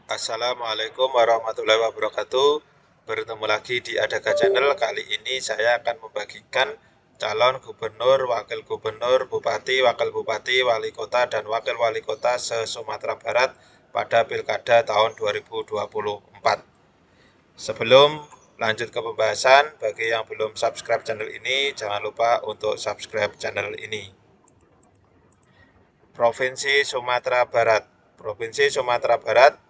Assalamualaikum warahmatullahi wabarakatuh. Bertemu lagi di Adaka Channel. Kali ini saya akan membagikan calon gubernur, wakil gubernur, bupati, wakil bupati, wali kota, dan wakil wali kota se-Sumatera Barat pada Pilkada tahun 2024. Sebelum lanjut ke pembahasan, bagi yang belum subscribe channel ini, jangan lupa untuk subscribe channel ini. Provinsi Sumatera Barat. Provinsi Sumatera Barat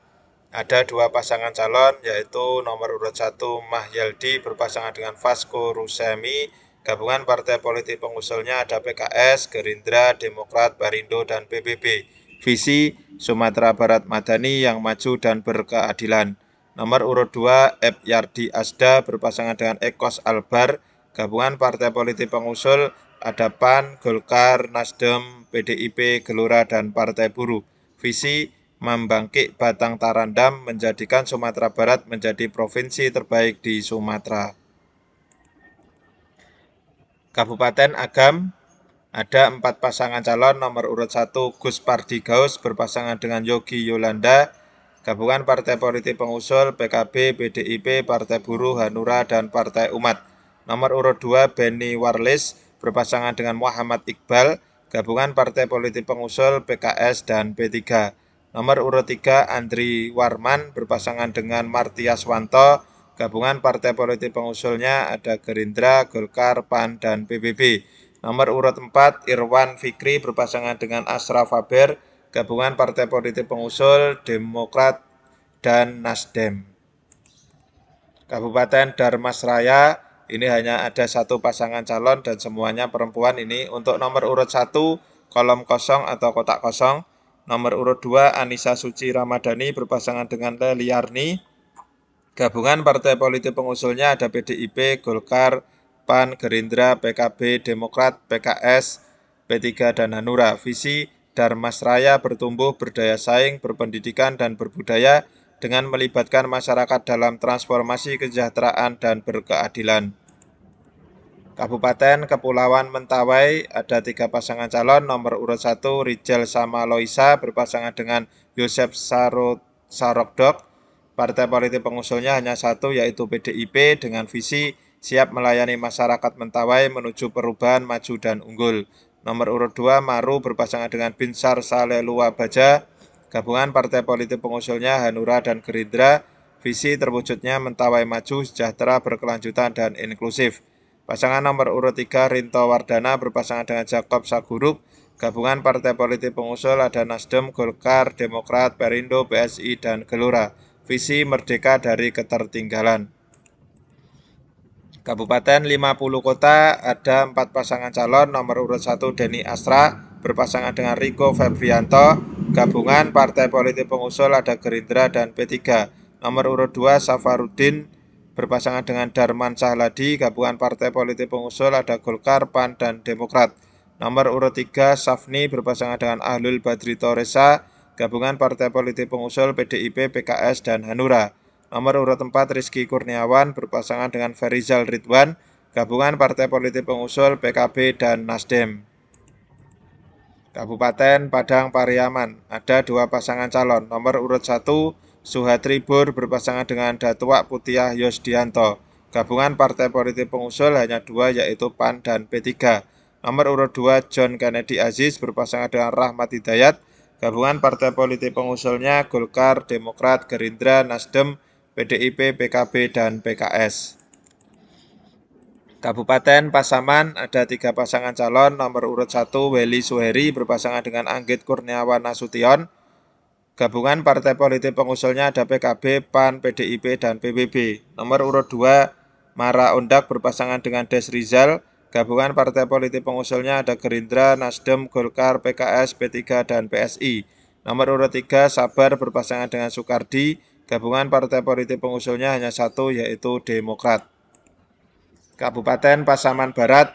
ada dua pasangan calon, yaitu nomor urut 1 Mahyaldi berpasangan dengan Vasco Rusemi. Gabungan partai politik pengusulnya ada PKS, Gerindra, Demokrat, Barindo, dan PBB. Visi Sumatera Barat Madani yang maju dan berkeadilan. Nomor urut 2 Yardi Asda berpasangan dengan Ekos Albar. Gabungan partai politik pengusul ada PAN, Golkar, Nasdem, PDIP, Gelora, dan Partai Buruh. Visi membangkit batang Tarandam menjadikan Sumatera Barat menjadi provinsi terbaik di Sumatera. Kabupaten Agam ada 4 pasangan calon. Nomor urut 1 Gus Pardi Gaus berpasangan dengan Yogi Yolanda. Gabungan partai politik pengusul PKB, PDIP, Partai Buruh, Hanura, dan Partai Umat. Nomor urut 2 Benny Warlis berpasangan dengan Muhammad Iqbal. Gabungan partai politik pengusul PKS dan P3. Nomor urut 3 Andri Warman berpasangan dengan Martiaswanto. Gabungan partai politik pengusulnya ada Gerindra, Golkar, PAN, dan PBB. Nomor urut 4 Irwan Fikri berpasangan dengan Ashraf Faber. Gabungan partai politik pengusul Demokrat dan Nasdem. Kabupaten Darmasraya ini hanya ada 1 pasangan calon dan semuanya perempuan. Ini untuk nomor urut 1 kolom kosong atau kotak kosong. Nomor urut 2 Anissa Suci Ramadhani berpasangan dengan Leliarni. Gabungan partai politik pengusulnya ada PDIP, Golkar, PAN, Gerindra, PKB, Demokrat, PKS, P3, dan Hanura. Visi Darmasraya bertumbuh, berdaya saing, berpendidikan, dan berbudaya dengan melibatkan masyarakat dalam transformasi kesejahteraan dan berkeadilan. Kabupaten Kepulauan Mentawai ada 3 pasangan calon. Nomor urut 1 Rijal Samaloisa berpasangan dengan Yosef Sarokdok. Partai politik pengusulnya hanya 1, yaitu PDIP, dengan visi siap melayani masyarakat Mentawai menuju perubahan maju dan unggul. Nomor urut 2 Maru berpasangan dengan Binsar Salelua Baja. Gabungan partai politik pengusulnya Hanura dan Gerindra. Visi terwujudnya Mentawai maju, sejahtera, berkelanjutan, dan inklusif. Pasangan nomor urut 3 Rinto Wardana berpasangan dengan Jakob Saguruk. Gabungan partai politik pengusul ada Nasdem, Golkar, Demokrat, Perindo, PSI, dan Gelora. Visi merdeka dari ketertinggalan. Kabupaten 50 Kota ada 4 pasangan calon. Nomor urut 1 Denny Asra berpasangan dengan Riko Febrianto. Gabungan partai politik pengusul ada Gerindra dan P3. Nomor urut 2 Safarudin berpasangan dengan Darman Sahladi. Gabungan partai politik pengusul ada Golkar, PAN, dan Demokrat. Nomor urut 3 Safni berpasangan dengan Ahlul Badri Toresa. Gabungan partai politik pengusul PDIP, PKS, dan Hanura. Nomor urut 4 Rizky Kurniawan berpasangan dengan Ferizal Ridwan. Gabungan partai politik pengusul PKB dan Nasdem. Kabupaten Padang Pariaman ada 2 pasangan calon. Nomor urut 1 Suhatri Bur berpasangan dengan Datuak Putiah Yosdianto. Gabungan partai politik pengusul hanya 2, yaitu PAN dan P3. Nomor urut 2 John Kennedy Aziz berpasangan dengan Rahmat Hidayat. Gabungan partai politik pengusulnya Golkar, Demokrat, Gerindra, Nasdem, PDIP, PKB, dan PKS. Kabupaten Pasaman ada 3 pasangan calon. Nomor urut 1 Weli Suheri berpasangan dengan Anggit Kurniawan Nasution. Gabungan partai politik pengusulnya ada PKB, PAN, PDIP, dan PBB. Nomor urut 2 Mara Ondak berpasangan dengan Des Rizal. Gabungan partai politik pengusulnya ada Gerindra, Nasdem, Golkar, PKS, P3, dan PSI. Nomor urut 3 Sabar berpasangan dengan Soekardi. Gabungan partai politik pengusulnya hanya 1, yaitu Demokrat. Kabupaten Pasaman Barat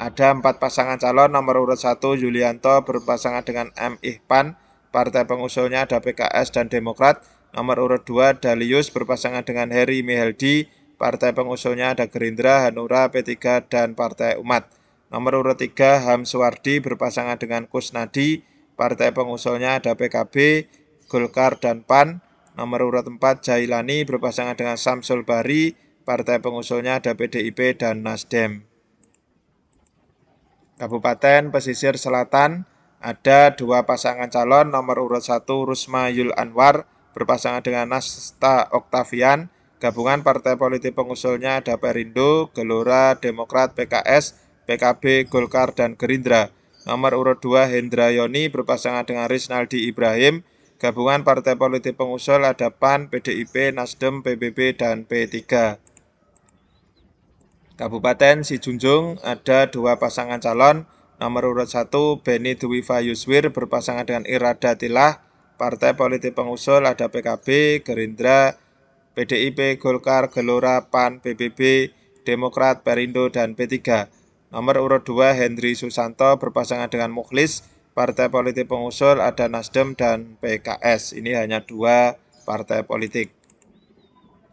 ada 4 pasangan calon. Nomor urut 1 Yulianto berpasangan dengan M. Ihpan. Partai pengusulnya ada PKS dan Demokrat. Nomor urut 2 Dalius berpasangan dengan Heri Meheldi. Partai pengusulnya ada Gerindra, Hanura, P3, dan Partai Umat. Nomor urut 3 Hamsuardi berpasangan dengan Kusnadi. Partai pengusulnya ada PKB, Golkar, dan PAN. nomor urut 4 Jailani berpasangan dengan Samsul Bahri, partai pengusulnya ada PDIP dan Nasdem. Kabupaten Pesisir Selatan ada 2 pasangan calon, nomor urut 1 Rusma Yul Anwar berpasangan dengan Nasta Oktavian, gabungan partai politik pengusulnya ada Perindo, Gelora, Demokrat, PKS, PKB, Golkar, dan Gerindra. Nomor urut 2 Hendra Yoni berpasangan dengan Risnaldi Ibrahim, gabungan partai politik pengusul ada PAN, PDIP, Nasdem, PBB, dan P3. Kabupaten Sijunjung ada 2 pasangan calon, nomor urut 1 Beni Dwifa Yuswir berpasangan dengan Irada Tilah, partai politik pengusul ada PKB, Gerindra, PDIP, Golkar, Gelora, PAN, PBB, Demokrat, Perindo, dan P3. Nomor urut 2 Hendri Susanto berpasangan dengan Mukhlis, partai politik pengusul ada Nasdem dan PKS. Ini hanya 2 partai politik.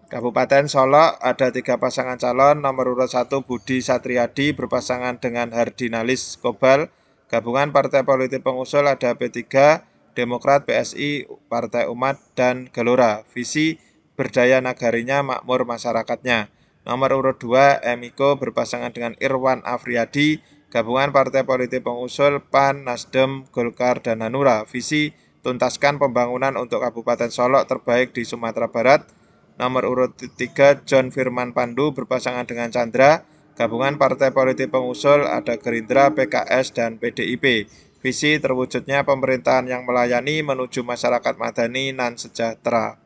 Kabupaten Solok ada 3 pasangan calon, nomor urut 1 Budi Satriadi berpasangan dengan Hardinalis Kobal, gabungan partai politik pengusul ada P3, Demokrat, PSI, Partai Umat, dan Gelora. Visi berdaya nagarinya, makmur masyarakatnya. Nomor urut 2 Emiko berpasangan dengan Irwan Afriyadi, gabungan partai politik pengusul PAN, Nasdem, Golkar, dan Hanura. Visi tuntaskan pembangunan untuk Kabupaten Solok terbaik di Sumatera Barat. Nomor urut 3 John Firman Pandu berpasangan dengan Chandra, gabungan partai politik pengusul ada Gerindra, PKS, dan PDIP. Visi terwujudnya pemerintahan yang melayani menuju masyarakat madani nan sejahtera.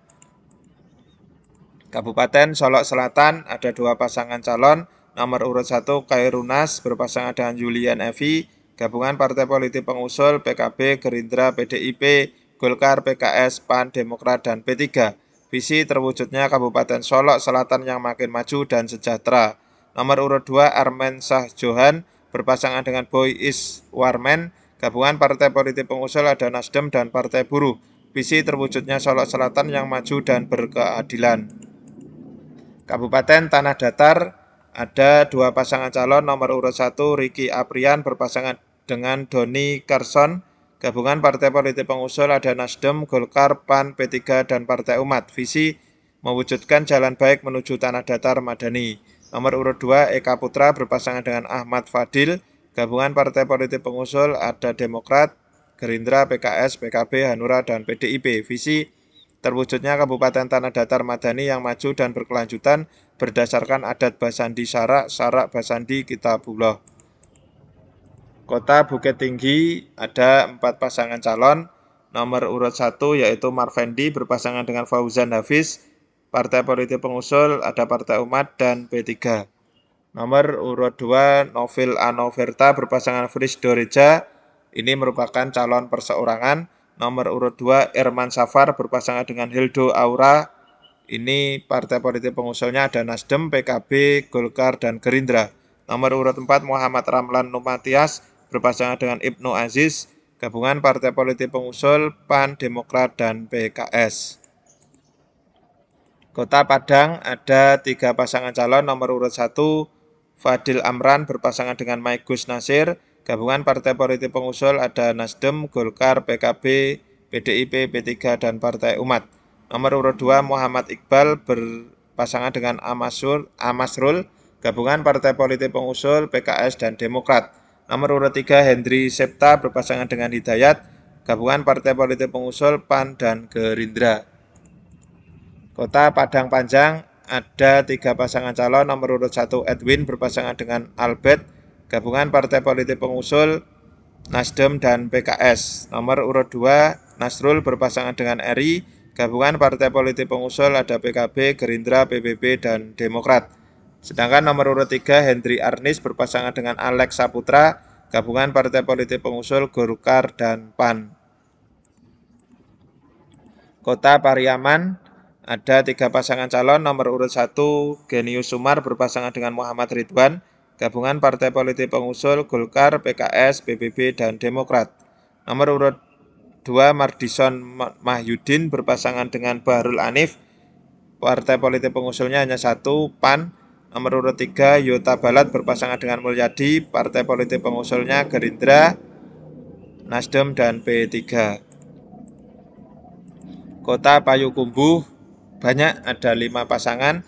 Kabupaten Solok Selatan ada 2 pasangan calon, nomor urut 1 Kairunas berpasangan dengan Julian Evi, gabungan partai politik pengusul PKB, Gerindra, PDIP, Golkar, PKS, PAN, Demokrat, dan P3. Visi terwujudnya Kabupaten Solok Selatan yang makin maju dan sejahtera. Nomor urut 2 Armen Shah Johan berpasangan dengan Boy Iswarmen, gabungan partai politik pengusul ada Nasdem dan Partai Buruh. Visi terwujudnya Solok Selatan yang maju dan berkeadilan. Kabupaten Tanah Datar ada 2 pasangan calon, nomor urut 1 Ricky Aprian berpasangan dengan Doni Carson, gabungan partai politik pengusul ada Nasdem, Golkar, PAN, P3, dan Partai Umat. Visi mewujudkan jalan baik menuju Tanah Datar Madani. Nomor urut 2 Eka Putra berpasangan dengan Ahmad Fadil, gabungan partai politik pengusul ada Demokrat, Gerindra, PKS, PKB, Hanura, dan PDIP. Visi terwujudnya Kabupaten Tanah Datar Madani yang maju dan berkelanjutan berdasarkan adat Basandi Sarak, Sarak Basandi Kitabullah. Kota Bukit Tinggi ada 4 pasangan calon, nomor urut 1 yaitu Marvendi berpasangan dengan Fauzan Hafiz, partai politik pengusul ada Partai Umat dan P3. Nomor urut 2 Novil Anoverta berpasangan Fris Doreja, ini merupakan calon perseorangan. Nomor urut 2 Irman Safar berpasangan dengan Hildo Aura, ini partai politik pengusulnya ada Nasdem, PKB, Golkar, dan Gerindra. Nomor urut 4 Muhammad Ramlan Numatias berpasangan dengan Ibnu Aziz, gabungan partai politik pengusul PAN, Demokrat, dan PKS. Kota Padang ada 3 pasangan calon, nomor urut 1 Fadil Amran berpasangan dengan Maigus Nasir, gabungan partai politik pengusul ada Nasdem, Golkar, PKB, PDIP, P3, dan Partai Umat. Nomor urut 2 Muhammad Iqbal berpasangan dengan Amasrul, gabungan partai politik pengusul PKS dan Demokrat. Nomor urut 3 Hendri Septa berpasangan dengan Hidayat, gabungan partai politik pengusul PAN dan Gerindra. Kota Padang Panjang ada 3 pasangan calon, nomor urut 1 Edwin berpasangan dengan Albert, gabungan partai politik pengusul Nasdem dan PKS. Nomor urut 2 Nasrul berpasangan dengan Eri, gabungan partai politik pengusul ada PKB, Gerindra, PBB, dan Demokrat. Sedangkan nomor urut 3 Hendri Arnis berpasangan dengan Alex Saputra, gabungan partai politik pengusul Golkar dan PAN. Kota Pariaman ada 3 pasangan calon, nomor urut 1 Genius Sumar berpasangan dengan Muhammad Ridwan, gabungan partai politik pengusul Golkar, PKS, PBB, dan Demokrat. Nomor urut 2 Mardison Mahyudin berpasangan dengan Bahrul Anif, partai politik pengusulnya hanya 1, PAN. Nomor urut 3 Yota Balat berpasangan dengan Mulyadi, partai politik pengusulnya Gerindra, Nasdem, dan P3. Kota Payakumbuh banyak, ada 5 pasangan.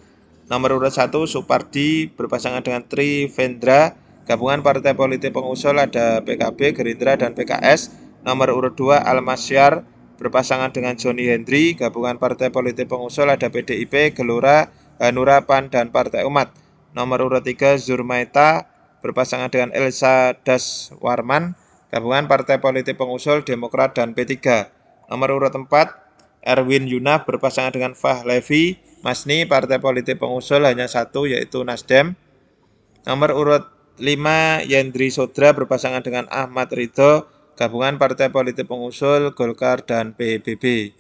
Nomor urut 1 Supardi berpasangan dengan Trivendra. Gabungan partai politik pengusul ada PKB, Gerindra, dan PKS. Nomor urut 2 Almasyar berpasangan dengan Joni Hendri. Gabungan partai politik pengusul ada PDIP, Gelora, Hanura, PAN, dan Partai Umat. Nomor urut 3 Zurmaita berpasangan dengan Elsa Daswarman. Gabungan partai politik pengusul Demokrat dan P3. Nomor urut 4 Erwin Yunaf berpasangan dengan Fahlevi Masni, partai politik pengusul hanya satu yaitu Nasdem. Nomor urut 5 Yendri Sodra berpasangan dengan Ahmad Ridho, gabungan partai politik pengusul Golkar dan PBB.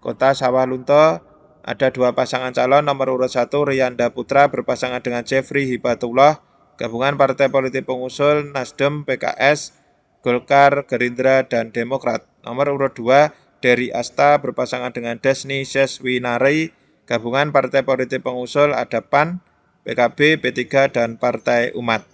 Kota Sawalunto ada 2 pasangan calon. Nomor urut 1 Riyanda Putra berpasangan dengan Jeffrey Hibatullah, gabungan partai politik pengusul Nasdem, PKS, Golkar, Gerindra, dan Demokrat. Nomor urut 2 Dery Asta berpasangan dengan Desni Seswinari, gabungan partai politik pengusul ada PAN, PKB, P3, dan Partai Umat.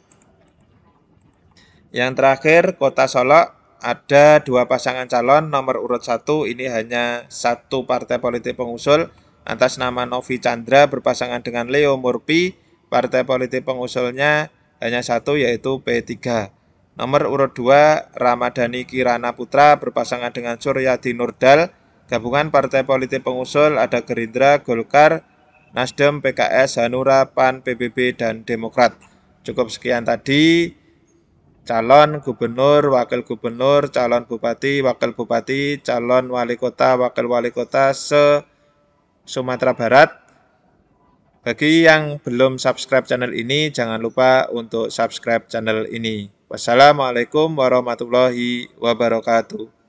Yang terakhir, Kota Solok ada 2 pasangan calon. Nomor urut 1 ini hanya 1 partai politik pengusul atas nama Novi Chandra berpasangan dengan Leo Murphy, partai politik pengusulnya hanya 1 yaitu P3. Nomor urut 2 Ramadhani Kirana Putra berpasangan dengan Suryadi Nurdal, gabungan partai politik pengusul ada Gerindra, Golkar, Nasdem, PKS, Hanura, PAN, PBB, dan Demokrat. Cukup sekian tadi calon gubernur, wakil gubernur, calon bupati, wakil bupati, calon wali kota, wakil wali kota se-Sumatera Barat. Bagi yang belum subscribe channel ini, jangan lupa untuk subscribe channel ini. Wassalamualaikum warahmatullahi wabarakatuh.